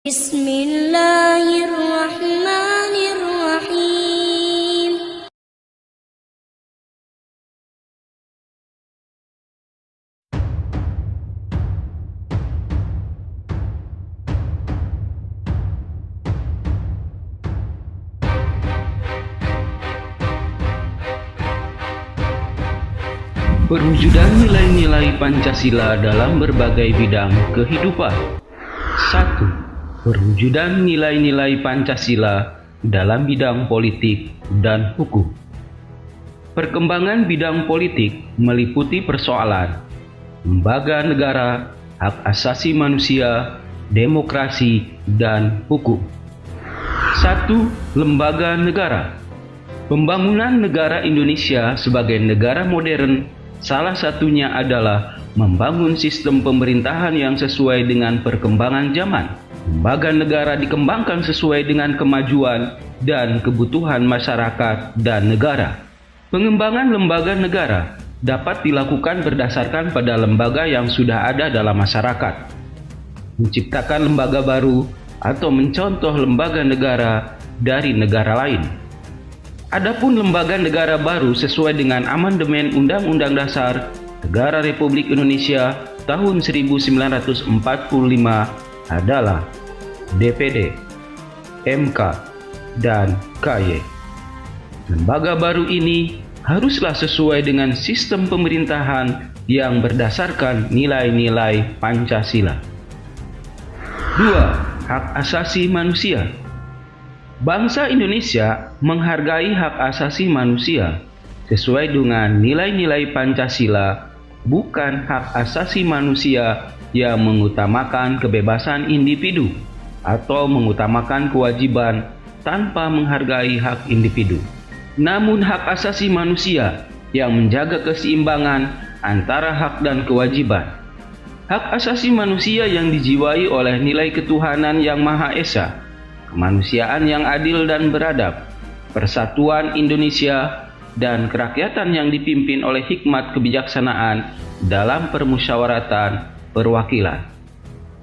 Bismillahirrahmanirrahim. Perwujudan nilai-nilai Pancasila dalam berbagai bidang kehidupan. 1. Perwujudan nilai-nilai Pancasila dalam bidang politik dan hukum. Perkembangan bidang politik meliputi persoalan lembaga negara, hak asasi manusia, demokrasi, dan hukum. 1. Lembaga negara. Pembangunan negara Indonesia sebagai negara modern salah satunya adalah membangun sistem pemerintahan yang sesuai dengan perkembangan zaman. Lembaga negara dikembangkan sesuai dengan kemajuan dan kebutuhan masyarakat dan negara. Pengembangan lembaga negara dapat dilakukan berdasarkan pada lembaga yang sudah ada dalam masyarakat. Menciptakan lembaga baru atau mencontoh lembaga negara dari negara lain. Adapun lembaga negara baru sesuai dengan amandemen Undang-Undang Dasar Negara Republik Indonesia tahun 1945 adalah DPD, MK, dan KY. Lembaga baru ini haruslah sesuai dengan sistem pemerintahan yang berdasarkan nilai-nilai Pancasila. 2. Hak asasi manusia. Bangsa Indonesia menghargai hak asasi manusia sesuai dengan nilai-nilai Pancasila, bukan hak asasi manusia yang mengutamakan kebebasan individu atau mengutamakan kewajiban tanpa menghargai hak individu. Namun hak asasi manusia yang menjaga keseimbangan antara hak dan kewajiban. Hak asasi manusia yang dijiwai oleh nilai ketuhanan yang Maha Esa, kemanusiaan yang adil dan beradab, persatuan Indonesia, dan kerakyatan yang dipimpin oleh hikmat kebijaksanaan dalam permusyawaratan perwakilan,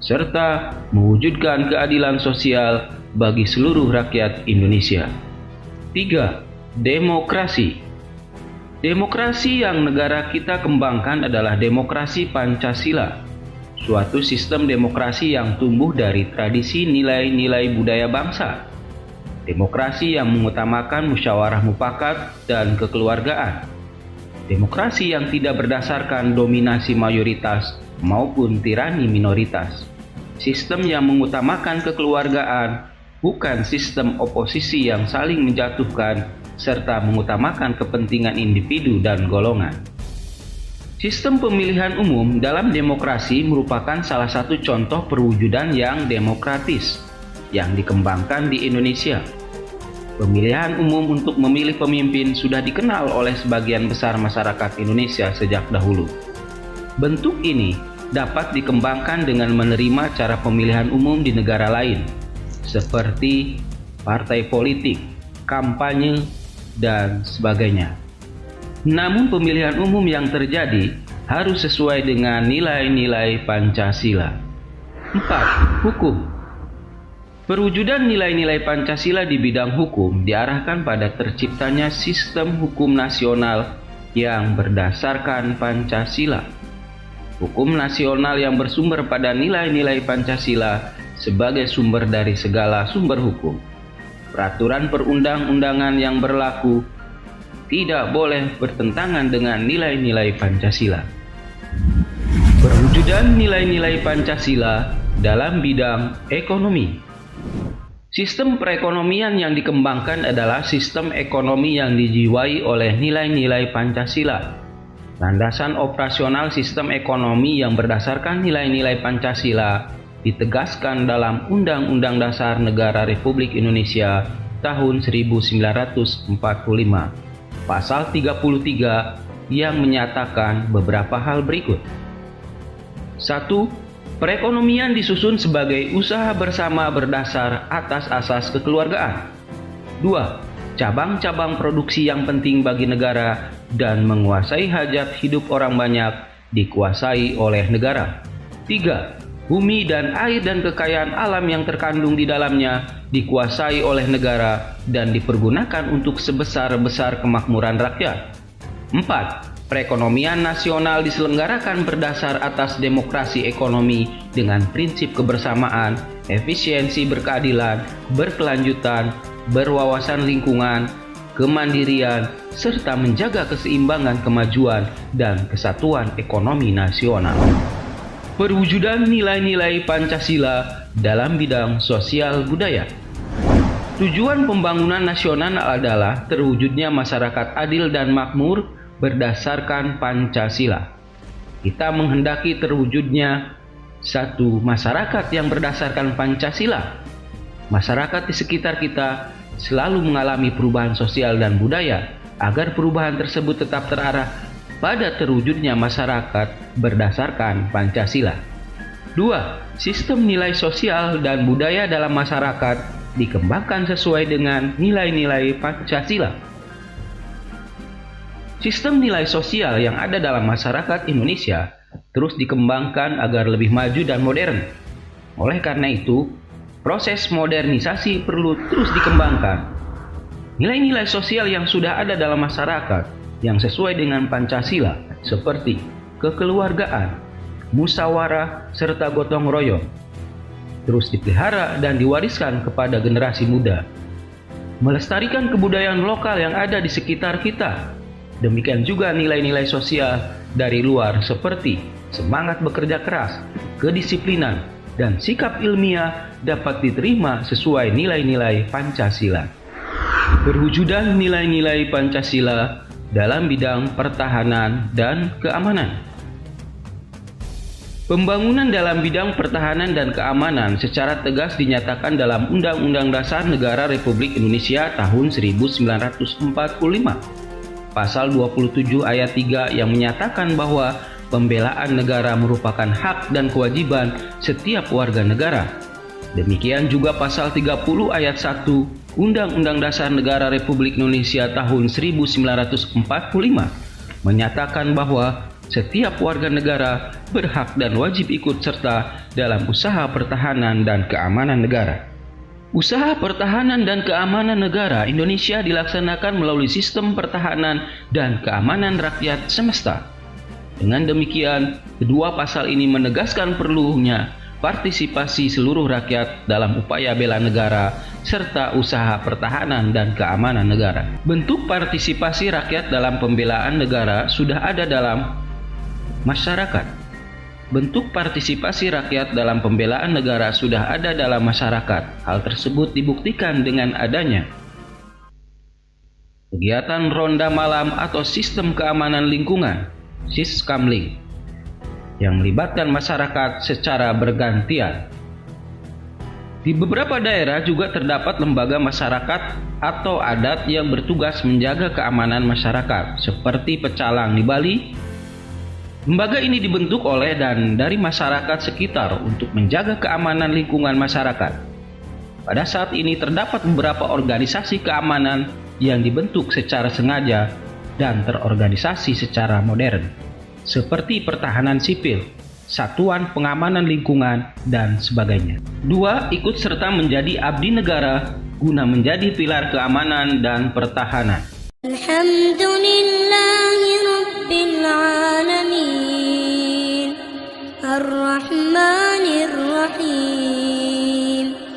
serta mewujudkan keadilan sosial bagi seluruh rakyat Indonesia. 3. Demokrasi. Demokrasi yang negara kita kembangkan adalah demokrasi Pancasila, suatu sistem demokrasi yang tumbuh dari tradisi nilai-nilai budaya bangsa. Demokrasi yang mengutamakan musyawarah mufakat dan kekeluargaan. Demokrasi yang tidak berdasarkan dominasi mayoritas maupun tirani minoritas. Sistem yang mengutamakan kekeluargaan, bukan sistem oposisi yang saling menjatuhkan serta mengutamakan kepentingan individu dan golongan. Sistem pemilihan umum dalam demokrasi merupakan salah satu contoh perwujudan yang demokratis yang dikembangkan di Indonesia. Pemilihan umum untuk memilih pemimpin sudah dikenal oleh sebagian besar masyarakat Indonesia sejak dahulu. Bentuk ini dapat dikembangkan dengan menerima cara pemilihan umum di negara lain, seperti partai politik, kampanye, dan sebagainya. Namun pemilihan umum yang terjadi harus sesuai dengan nilai-nilai Pancasila. 4. Hukum. Perwujudan nilai-nilai Pancasila di bidang hukum diarahkan pada terciptanya sistem hukum nasional yang berdasarkan Pancasila. Hukum nasional yang bersumber pada nilai-nilai Pancasila sebagai sumber dari segala sumber hukum. Peraturan perundang-undangan yang berlaku tidak boleh bertentangan dengan nilai-nilai Pancasila. Perwujudan nilai-nilai Pancasila dalam bidang ekonomi. Sistem perekonomian yang dikembangkan adalah sistem ekonomi yang dijiwai oleh nilai-nilai Pancasila. Landasan operasional sistem ekonomi yang berdasarkan nilai-nilai Pancasila ditegaskan dalam Undang-Undang Dasar Negara Republik Indonesia tahun 1945. Pasal 33 yang menyatakan beberapa hal berikut. 1. Perekonomian disusun sebagai usaha bersama berdasar atas asas kekeluargaan. 2. Cabang-cabang produksi yang penting bagi negara dan menguasai hajat hidup orang banyak dikuasai oleh negara. 3. Bumi dan air dan kekayaan alam yang terkandung di dalamnya dikuasai oleh negara dan dipergunakan untuk sebesar-besar kemakmuran rakyat. 4. Perekonomian nasional diselenggarakan berdasar atas demokrasi ekonomi dengan prinsip kebersamaan, efisiensi berkeadilan, berkelanjutan, berwawasan lingkungan, kemandirian, serta menjaga keseimbangan kemajuan dan kesatuan ekonomi nasional. Perwujudan nilai-nilai Pancasila dalam bidang sosial budaya. Tujuan pembangunan nasional adalah terwujudnya masyarakat adil dan makmur berdasarkan Pancasila. Kita menghendaki terwujudnya satu masyarakat yang berdasarkan Pancasila. Masyarakat di sekitar kita selalu mengalami perubahan sosial dan budaya agar perubahan tersebut tetap terarah pada terwujudnya masyarakat berdasarkan Pancasila. 2. Sistem nilai sosial dan budaya dalam masyarakat dikembangkan sesuai dengan nilai-nilai Pancasila. Sistem nilai sosial yang ada dalam masyarakat Indonesia terus dikembangkan agar lebih maju dan modern. Oleh karena itu, proses modernisasi perlu terus dikembangkan. Nilai-nilai sosial yang sudah ada dalam masyarakat yang sesuai dengan Pancasila seperti kekeluargaan, musyawarah, serta gotong royong terus dipelihara dan diwariskan kepada generasi muda. Melestarikan kebudayaan lokal yang ada di sekitar kita. Demikian juga nilai-nilai sosial dari luar seperti semangat bekerja keras, kedisiplinan, dan sikap ilmiah dapat diterima sesuai nilai-nilai Pancasila. Perwujudan nilai-nilai Pancasila dalam bidang pertahanan dan keamanan. Pembangunan dalam bidang pertahanan dan keamanan secara tegas dinyatakan dalam Undang-Undang Dasar Negara Republik Indonesia tahun 1945. Pasal 27 ayat 3 yang menyatakan bahwa pembelaan negara merupakan hak dan kewajiban setiap warga negara. Demikian juga pasal 30 ayat 1 Undang-Undang Dasar Negara Republik Indonesia tahun 1945 menyatakan bahwa setiap warga negara berhak dan wajib ikut serta dalam usaha pertahanan dan keamanan negara. Usaha pertahanan dan keamanan negara Indonesia dilaksanakan melalui sistem pertahanan dan keamanan rakyat semesta. Dengan demikian, kedua pasal ini menegaskan perlunya partisipasi seluruh rakyat dalam upaya bela negara serta usaha pertahanan dan keamanan negara. Bentuk partisipasi rakyat dalam pembelaan negara sudah ada dalam masyarakat. Bentuk partisipasi rakyat dalam pembelaan negara sudah ada dalam masyarakat. Hal tersebut dibuktikan dengan adanya kegiatan ronda malam atau sistem keamanan lingkungan, Siskamling, yang melibatkan masyarakat secara bergantian. Di beberapa daerah juga terdapat lembaga masyarakat atau adat yang bertugas menjaga keamanan masyarakat, seperti Pecalang di Bali. Lembaga ini dibentuk oleh dan dari masyarakat sekitar untuk menjaga keamanan lingkungan masyarakat. Pada saat ini terdapat beberapa organisasi keamanan yang dibentuk secara sengaja dan terorganisasi secara modern, seperti pertahanan sipil, satuan pengamanan lingkungan, dan sebagainya. 2. Ikut serta menjadi abdi negara guna menjadi pilar keamanan dan pertahanan. Alhamdulillahi Rabbil Alamin Ar-Rahmanir Rahim